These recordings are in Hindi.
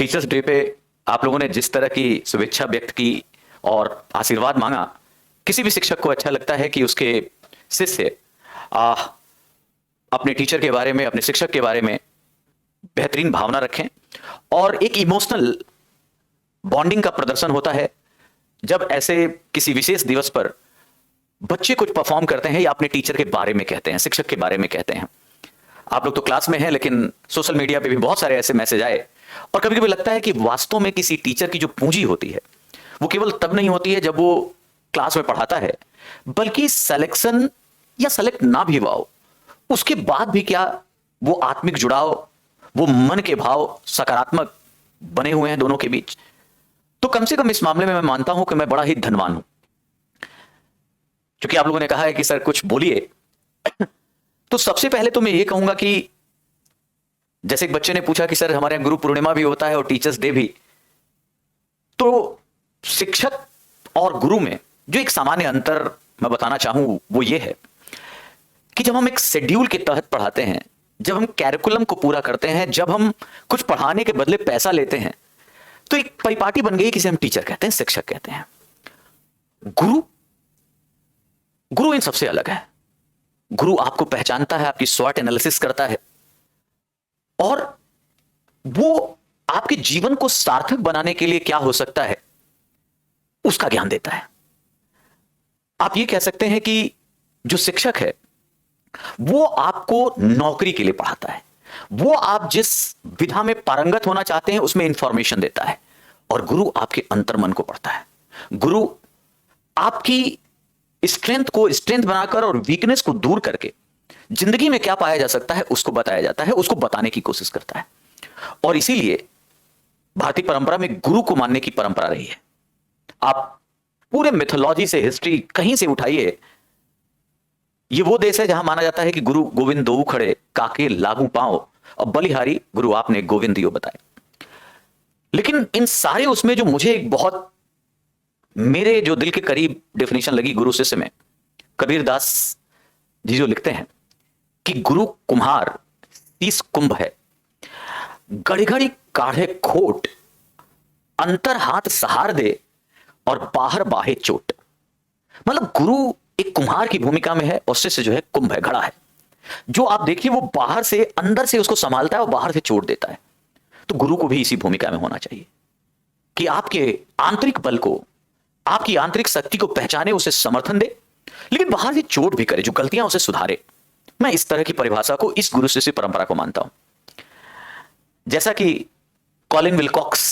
टीचर्स डे पे आप लोगों ने जिस तरह की शुभेच्छा व्यक्त की और आशीर्वाद मांगा, किसी भी शिक्षक को अच्छा लगता है कि उसके शिष्य आ, अपने टीचर के बारे में, अपने शिक्षक के बारे में बेहतरीन भावना रखें। और एक इमोशनल बॉन्डिंग का प्रदर्शन होता है जब ऐसे किसी विशेष दिवस पर बच्चे कुछ परफॉर्म करते हैं या अपने टीचर के बारे में कहते हैं, शिक्षक के बारे में कहते हैं। आप लोग तो क्लास में हैं, लेकिन सोशल मीडिया पे भी बहुत सारे ऐसे मैसेज आए और कभी कभी लगता है कि वास्तव में किसी टीचर की जो पूंजी होती है वो केवल तब नहीं होती है जब वो क्लास में पढ़ाता है, बल्कि सिलेक्शन या सेलेक्ट ना भी हुआ हो उसके बाद भी क्या वो आत्मिक जुड़ाव, वो मन के भाव सकारात्मक बने हुए हैं दोनों के बीच। तो कम से कम इस मामले में मैं मानता हूं कि मैं बड़ा ही धनवान हूं। क्योंकि आप लोगों ने कहा है कि सर कुछ बोलिए तो सबसे पहले तो मैं ये कहूंगा कि जैसे एक बच्चे ने पूछा कि सर हमारे यहां गुरु पूर्णिमा भी होता है और टीचर्स डे भी, तो शिक्षक और गुरु में जो एक सामान्य अंतर मैं बताना चाहूं वो ये है कि जब हम एक शेड्यूल के तहत पढ़ाते हैं, जब हम कैरिकुलम को पूरा करते हैं, जब हम कुछ पढ़ाने के बदले पैसा लेते हैं, तो एक परिपाटी बन गई किसे हम टीचर कहते हैं, शिक्षक कहते हैं। गुरु इन सबसे अलग है। गुरु आपको पहचानता है, आपकी स्वॉट एनालिसिस करता है और वो आपके जीवन को सार्थक बनाने के लिए क्या हो सकता है उसका ज्ञान देता है। आप ये कह सकते हैं कि जो शिक्षक है वो आपको नौकरी के लिए पढ़ाता है, वो आप जिस विधा में पारंगत होना चाहते हैं उसमें इंफॉर्मेशन देता है, और गुरु आपके अंतर्मन को पढ़ता है। गुरु आपकी स्ट्रेंथ को स्ट्रेंथ बनाकर और वीकनेस को दूर करके जिंदगी में क्या पाया जा सकता है उसको बताया जाता है, उसको बताने की कोशिश करता है। और इसीलिए भारतीय परंपरा में गुरु को मानने की परंपरा रही है। आप पूरे मिथोलॉजी से, हिस्ट्री कहीं से उठाइए, ये वो देश है जहां माना जाता है कि गुरु गोविंद दो खड़े काके लागू पाओ और बलिहारी गुरु आपने गोविंद दियो बताए। लेकिन इन सारे उसमें जो मुझे एक बहुत मेरे जो दिल के करीब डेफिनेशन लगी गुरु शिष्य में, कबीर दास जी जो लिखते हैं कि गुरु कुम्हार 30 कुंभ है, घड़ी घड़ी काढ़े खोट, अंतर हाथ सहार दे और बाहर बाहे चोट। मतलब गुरु एक कुम्हार की भूमिका में है और शिष्य जो है कुंभ है, घड़ा है, जो आप देखिए वो बाहर से अंदर से उसको संभालता है और बाहर से चोट देता है। तो गुरु को भी इसी भूमिका में होना चाहिए कि आपके आंतरिक बल को, आपकी आंतरिक शक्ति को पहचाने, उसे समर्थन दे, लेकिन बाहर से चोट भी करे, जो गलतियां उसे सुधारे। मैं इस तरह की परिभाषा को, इस गुरु शिष्य परंपरा को मानता हूं। जैसा कि कॉलिन विलकॉक्स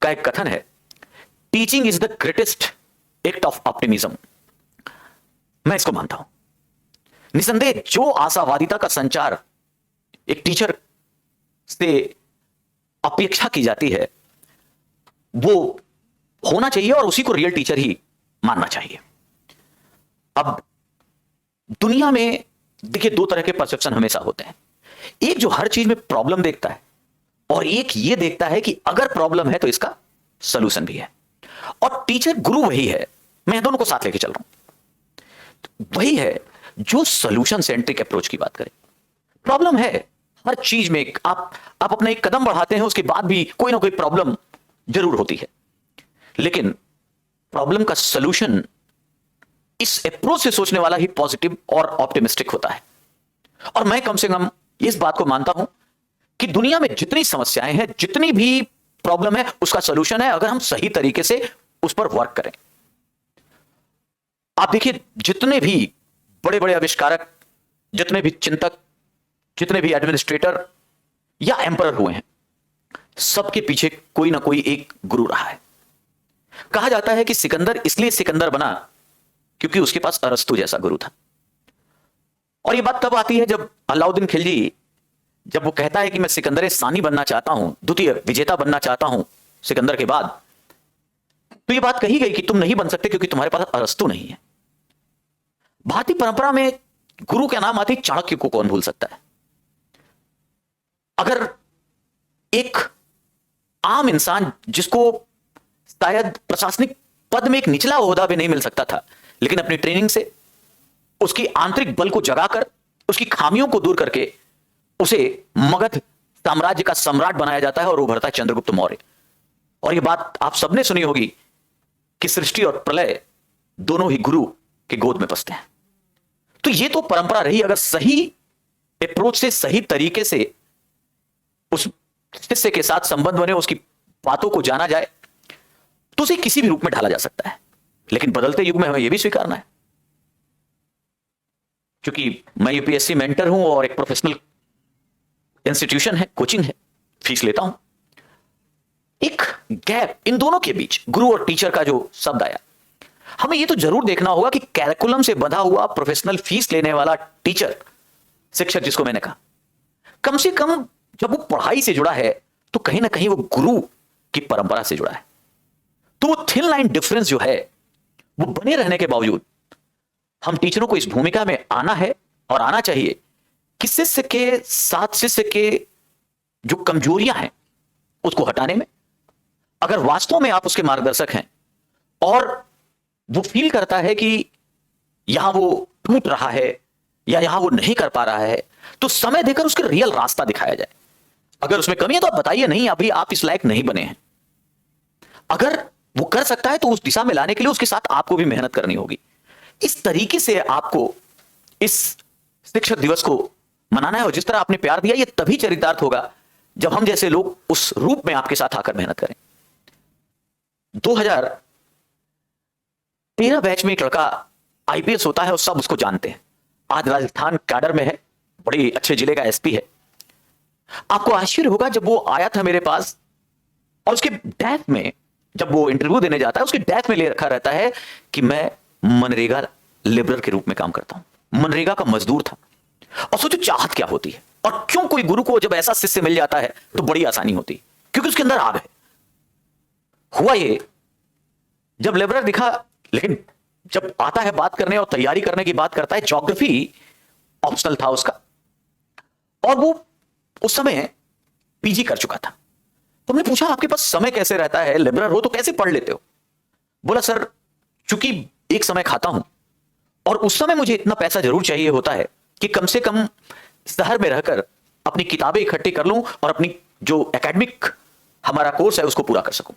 का एक कथन है, teaching is the greatest act of optimism. मैं इसको मानता हूं। निसंदेह जो आशावादिता का संचार एक टीचर से अपेक्षा की जाती है वो होना चाहिए और उसी को रियल टीचर ही मानना चाहिए। अब दुनिया में देखिए दो तरह के परसेप्शन हमेशा होते हैं, एक जो हर चीज में प्रॉब्लम देखता है और एक ये देखता है कि अगर प्रॉब्लम है तो इसका सॉल्यूशन भी है। और टीचर गुरु वही है, मैं दोनों को साथ लेके चल रहा हूं, वही है जो सॉल्यूशन सेंट्रिक अप्रोच की बात करे। प्रॉब्लम है हर चीज में, आप अपना एक कदम बढ़ाते हैं उसके बाद भी कोई ना कोई प्रॉब्लम जरूर होती है, लेकिन प्रॉब्लम का सॉल्यूशन इस अप्रोच से सोचने वाला ही पॉजिटिव और ऑप्टिमिस्टिक होता है। और मैं कम से कम इस बात को मानता हूं कि दुनिया में जितनी समस्याएं हैं, जितनी भी प्रॉब्लम है, उसका सॉल्यूशन है अगर हम सही तरीके से उस पर वर्क करें। आप देखिए जितने भी बड़े बड़े आविष्कारक, जितने भी चिंतक, जितने भी एडमिनिस्ट्रेटर या एम्परर हुए हैं, सबके पीछे कोई ना कोई एक गुरु रहा है। कहा जाता है कि सिकंदर इसलिए सिकंदर बना क्योंकि उसके पास अरस्तु जैसा गुरु था। और यह बात तब आती है जब अलाउद्दीन खिलजी, जब वो कहता है कि मैं सिकंदर सानी बनना चाहता हूं, द्वितीय विजेता बनना चाहता हूं सिकंदर के बाद, तो यह बात कही गई कि तुम नहीं बन सकते क्योंकि तुम्हारे पास अरस्तु नहीं है। भारतीय परंपरा में गुरु के नाम आते ही चाणक्य को कौन भूल सकता है। अगर एक आम इंसान जिसको शायद प्रशासनिक पद में एक निचला ओहदा भी नहीं मिल सकता था, लेकिन अपनी ट्रेनिंग से उसकी आंतरिक बल को जगाकर, उसकी खामियों को दूर करके उसे मगध साम्राज्य का सम्राट बनाया जाता है और उभरता है चंद्रगुप्त मौर्य। और यह बात आप सबने सुनी होगी कि सृष्टि और प्रलय दोनों ही गुरु के गोद में बसते हैं। तो यह तो परंपरा रही। अगर सही अप्रोच से, सही तरीके से उस शिष्य के साथ संबंध बने, उसकी बातों को जाना जाए, तो उसे किसी भी रूप में ढाला जा सकता है। लेकिन बदलते युग में हमें यह भी स्वीकारना है, क्योंकि मैं यूपीएससी मेंटर हूं और एक प्रोफेशनल इंस्टीट्यूशन है, कोचिंग है, फीस लेता हूं। एक गैप इन दोनों के बीच, गुरु और टीचर का जो शब्द आया, हमें यह तो जरूर देखना होगा कि कैरिकुलम से बंधा हुआ प्रोफेशनल फीस लेने वाला टीचर, शिक्षक जिसको मैंने कहा, कम से कम जब वो पढ़ाई से जुड़ा है तो कहीं ना कहीं वो गुरु की परंपरा से जुड़ा है। तो वो थिन लाइन डिफरेंस जो है वो बने रहने के बावजूद हम टीचरों को इस भूमिका में आना है और आना चाहिए कि शिष्य के साथ शिष्य के जो कमजोरियां हैं उसको हटाने में, अगर वास्तव में आप उसके मार्गदर्शक हैं और वो फील करता है कि यहां वो टूट रहा है या यहां वो नहीं कर पा रहा है, तो समय देकर उसके रियल रास्ता दिखाया जाए। अगर उसमें कमी है तो आप बताइए, नहीं अभी आप इस लायक नहीं बने हैं। अगर वो कर सकता है तो उस दिशा में लाने के लिए उसके साथ आपको भी मेहनत करनी होगी। इस तरीके से आपको इस शिक्षक दिवस को मनाना है, और जिस तरह आपने प्यार दिया ये तभी चरितार्थ होगा जब हम जैसे लोग उस रूप में आपके साथ आकर मेहनत करें। 2013 बैच में एक लड़का आईपीएस होता है और सब उसको जानते हैं, आज राजस्थान कैडर में है, बड़ी अच्छे जिले का एसपी है। आपको आश्चर्य होगा जब वो आया था मेरे पास और उसके डैफ में, जब वो इंटरव्यू देने जाता है, उसके डैफ में ले रखा रहता है कि मैं मनरेगा लेबरर के रूप में काम करता हूं, मनरेगा का मजदूर था। और सोचो चाहत क्या होती है, और क्यों कोई गुरु को जब ऐसा शिष्य मिल जाता है तो बड़ी आसानी होती है, क्योंकि उसके अंदर आग है। हुआ ये, जब लेबरर दिखा, लेकिन जब आता है बात करने और तैयारी करने की बात करता है, ज्योग्राफी ऑप्शनल था उसका, और वो उस समय पीजी कर चुका था। तो हमने पूछा आपके पास समय कैसे रहता है, लेबरर हो तो कैसे पढ़ लेते हो? बोला सर चूंकि एक समय खाता हूं और उस समय मुझे इतना पैसा जरूर चाहिए होता है कि कम से कम शहर में रहकर अपनी किताबें इकट्ठी कर लूं और अपनी जो एकेडमिक हमारा कोर्स है उसको पूरा कर सकूं।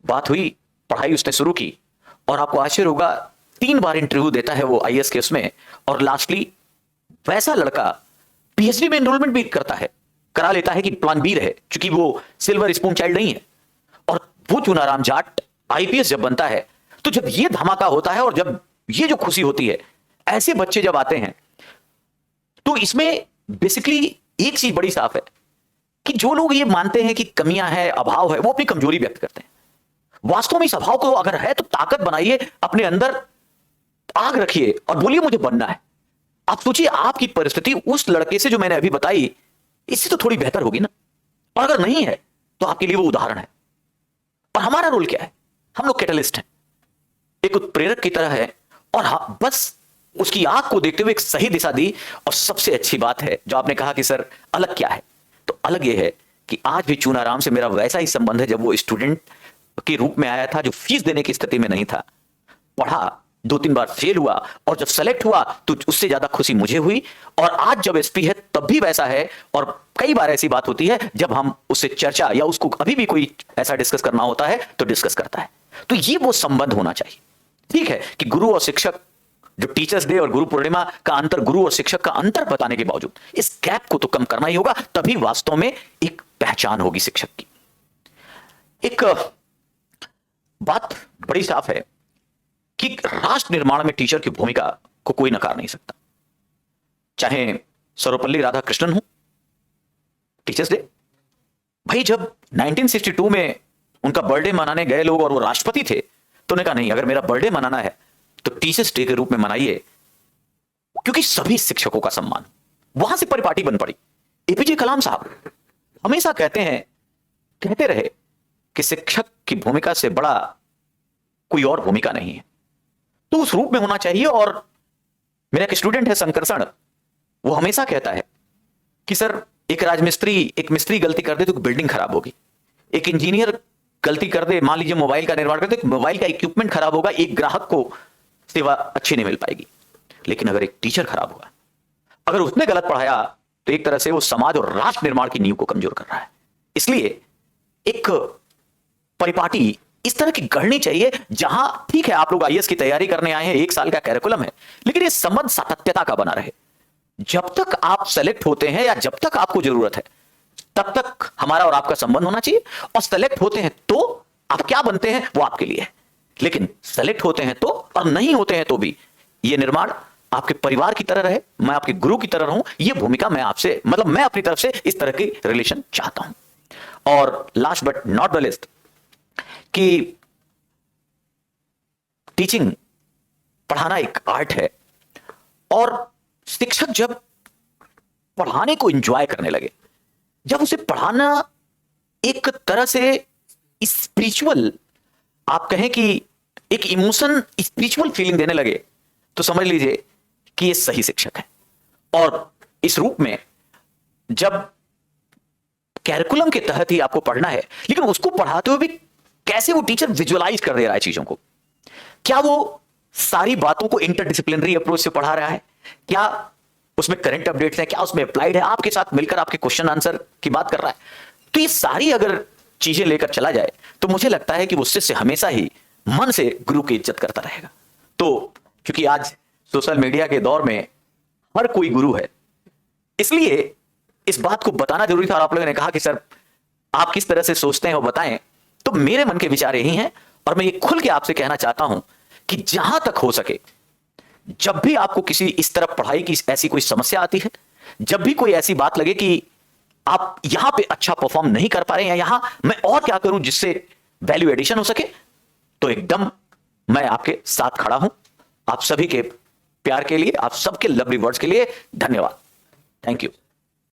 बात हुई, पढ़ाई उसने शुरू की, और आपको आश्चर्य होगा 3 बार इंटरव्यू देता है वो आईएएस के उसमें, और लास्टली वैसा लड़का पीएचडी में एनरोलमेंट भी करता है, करा लेता है कि प्लान बी रहे, क्योंकि वो सिल्वर स्पून चाइल्ड नहीं है। और वो चुनाराम जाट आईपीएस जब बनता है, तो जब ये धमाका होता है और जब ये जो खुशी होती है, ऐसे बच्चे जब आते हैं, तो इसमें बेसिकली एक चीज बड़ी साफ है कि जो लोग ये मानते हैं कि कमियां हैं, अभाव है, वो अपनी कमजोरी व्यक्त करते हैं। वास्तव में इस अभाव को अगर है तो ताकत बनाइए, अपने अंदर आग रखिए और बोलिए मुझे बनना है। आप सोचिए आपकी परिस्थिति उस लड़के से जो मैंने अभी बताई, इससे तो थोड़ी बेहतर होगी ना। और अगर नहीं है तो आपके लिए वो उदाहरण है। और हमारा रोल क्या है? हम लोग कैटलिस्ट हैं, एक उत्प्रेरक की तरह है, और हाँ, बस उसकी आंख को देखते हुए एक सही दिशा दी। और सबसे अच्छी बात है जो आपने कहा कि सर अलग क्या है, तो अलग ये है कि आज भी चूनाराम से मेरा वैसा ही संबंध है जब वो स्टूडेंट के रूप में आया था, जो फीस देने की स्थिति में नहीं था, पढ़ा, 2-3 बार फेल हुआ, और जब सेलेक्ट हुआ तो उससे ज्यादा खुशी मुझे हुई। और आज जब एसपी है तब भी वैसा है, और कई बार ऐसी बात होती है जब हम उससे चर्चा या उसको अभी भी कोई ऐसा डिस्कस करना होता है तो डिस्कस करता है। तो ये वो संबंध होना चाहिए। ठीक है कि गुरु और शिक्षक, जो टीचर्स डे और गुरु पूर्णिमा का अंतर, गुरु और शिक्षक का अंतर बताने के बावजूद इस गैप को तो कम करना ही होगा, तभी वास्तव में एक पहचान होगी शिक्षक की। एक बात बड़ी साफ है कि राष्ट्र निर्माण में टीचर की भूमिका को कोई नकार नहीं सकता। चाहे सर्वपल्ली राधाकृष्णन हो, टीचर्स डे, भाई जब 1962 में उनका बर्थडे मनाने गए लोग और वो राष्ट्रपति थे, तो उन्होंने कहा नहीं, अगर मेरा बर्थडे मनाना है तो टीचर्स डे के रूप में मनाइए, क्योंकि सभी शिक्षकों का सम्मान। वहां से परिपाटी बन पड़ी। एपीजे कलाम साहब हमेशा कहते रहे कि शिक्षक की भूमिका से बड़ा कोई और भूमिका नहीं है, तो उस रूप में होना चाहिए। और मेरा एक स्टूडेंट है संकर्षण, वो हमेशा कहता है कि सर एक मिस्त्री गलती कर दे तो बिल्डिंग खराब होगी, एक इंजीनियर गलती कर दे, मान लीजिए मोबाइल का निर्माण कर दे, मोबाइल का इक्विपमेंट खराब होगा, एक ग्राहक को सेवा अच्छी नहीं मिल पाएगी। लेकिन अगर एक टीचर खराब हुआ, अगर उसने गलत पढ़ाया तो एक तरह से वो समाज और राष्ट्र निर्माण की नींव को कमजोर कर रहा है। इसलिए एक परिपाटी इस तरह की गढ़नी चाहिए जहां ठीक है आप लोग आईएएस की तैयारी करने आए हैं, 1 साल का कैरिकुलम है, लेकिन ये संबंध सातत्यता का बना रहे। जब तक आप सेलेक्ट होते हैं या जब तक आपको जरूरत है तब तक हमारा और आपका संबंध होना चाहिए, और सेलेक्ट होते हैं तो आप क्या बनते हैं वो आपके लिए है, लेकिन सेलेक्ट होते हैं तो और नहीं होते हैं तो भी ये निर्माण आपके परिवार की तरह रहे, मैं आपके गुरु की तरह रहूं, ये भूमिका मैं आपसे मतलब मैं अपनी तरफ से इस तरह की रिलेशन चाहता हूं। और last but not the list कि टीचिंग पढ़ाना एक आर्ट है, और शिक्षक जब पढ़ाने को एंजॉय करने लगे, जब उसे पढ़ाना एक तरह से स्पिरिचुअल, आप कहें कि एक इमोशन स्पिरिचुअल फीलिंग देने लगे, तो समझ लीजिए कि ये सही शिक्षक है। और इस रूप में जब कैरिकुलम के तहत ही आपको पढ़ना है, लेकिन उसको पढ़ाते हुए भी कैसे वो टीचर विजुअलाइज कर दे रहा है चीजों को, क्या वो सारी बातों को इंटरडिसिप्लिनरी अप्रोच से पढ़ा रहा है, क्या उसमें करंट अपडेट्स हैं, क्या उसमें अप्लाइड है, आपके साथ मिलकर आपके क्वेश्चन आंसर की बात कर रहा है, तो ये सारी अगर चीजें लेकर चला जाए तो मुझे लगता है कि वो शिष्य हमेशा ही मन से गुरु की इज्जत करता रहेगा। तो क्योंकि आज सोशल मीडिया के दौर में हर कोई गुरु है, इसलिए इस बात को बताना जरूरी था। और आप लोगों ने कहा कि सर आप किस तरह से सोचते हैं वो बताएं, तो मेरे मन के विचार यही हैं, और मैं ये खुल के आपसे कहना चाहता हूं कि जहां तक हो सके, जब भी आपको किसी इस तरफ पढ़ाई की ऐसी कोई समस्या आती है, जब भी कोई ऐसी बात लगे कि आप यहां पे अच्छा परफॉर्म नहीं कर पा रहे हैं, यहां मैं और क्या करूं जिससे वैल्यू एडिशन हो सके, तो एकदम मैं आपके साथ खड़ा हूं। आप सभी के प्यार के लिए, आप सबके लवली वर्ड्स के लिए धन्यवाद। Thank you.